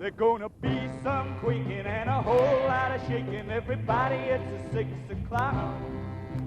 There's gonna be some quaking and a whole lot of shaking. Everybody, it's a 6 o'clock.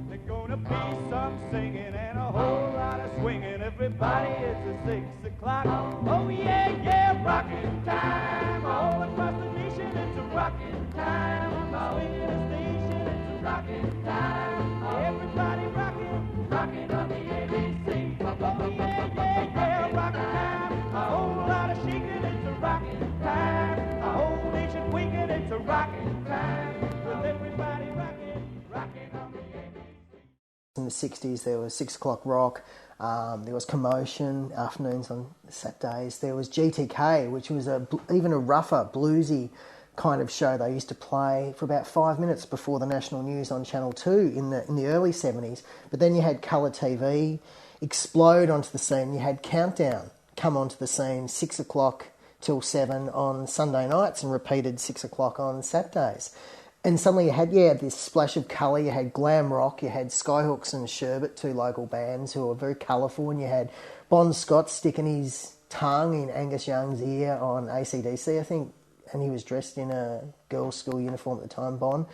There's gonna be some singing and a whole lot of swinging. Everybody, it's a 6 o'clock. Oh yeah, yeah, rockin' time. All across the nation, it's a rockin' time. Swinging the station, it's a rockin' time. Everybody rockin', rockin' on the ABC. Oh yeah, yeah, yeah, rockin' time. A whole lot of shaking, it's a rockin' time. A whole nation winking, it's a rockin' time. With everybody rockin', rockin' on the ABC. In the 60s, there was 6 o'clock rock, there was Commotion, afternoons on Saturdays, there was GTK, which was even a rougher, bluesy kind of show they used to play for about 5 minutes before the national news on Channel 2 in the early 70s. But then you had colour TV explode onto the scene, you had Countdown come onto the scene 6 o'clock till 7 on Sunday nights and repeated 6 o'clock on Saturdays. And suddenly you had this splash of colour, you had glam rock, you had Skyhooks and Sherbet, two local bands who were very colourful, and you had Bon Scott sticking his tongue in Angus Young's ear on AC/DC, I think, and he was dressed in a girls' school uniform at the time, Bon.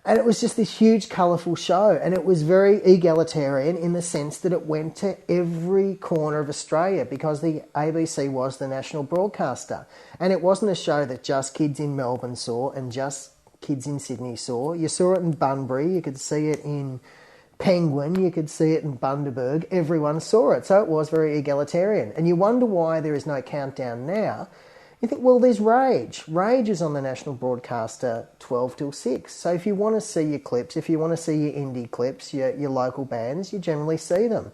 And it was just this huge colourful show, and it was very egalitarian in the sense that it went to every corner of Australia because the ABC was the national broadcaster. And it wasn't a show that just kids in Melbourne saw and just kids in Sydney saw. You saw it in Bunbury, you could see it in Penguin, you could see it in Bundaberg. Everyone saw it, so it was very egalitarian. And you wonder why there is no Countdown now. You think, well, there's Rage. Rage is on the national broadcaster 12 till 6. So if you want to see your clips, if you want to see your indie clips, your local bands, you generally see them.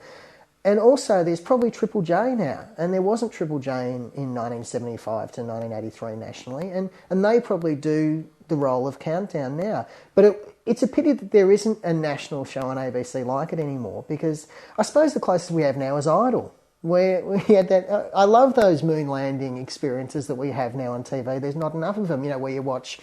And also there's probably Triple J now, and there wasn't Triple J in 1975 to 1983 nationally, and they probably do the role of Countdown now. But it's a pity that there isn't a national show on ABC like it anymore, because I suppose the closest we have now is Idol, where we had that. I love those moon landing experiences that we have now on TV. There's not enough of them, where you watch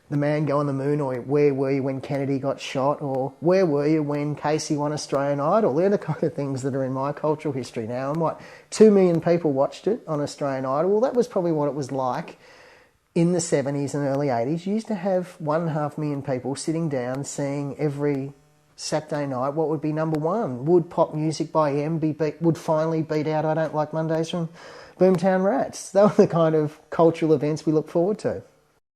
the man go on the moon, or where were you when Kennedy got shot, or where were you when Casey won Australian Idol. They're the kind of things that are in my cultural history now. And 2 million people watched it on Australian Idol. Well, that was probably what it was like in the 70s and early 80s. You used to have 1.5 million people sitting down seeing every Saturday night what would be number one. Would Pop Music by M would finally beat out I Don't Like Mondays from Boomtown Rats? They were the kind of cultural events we look forward to.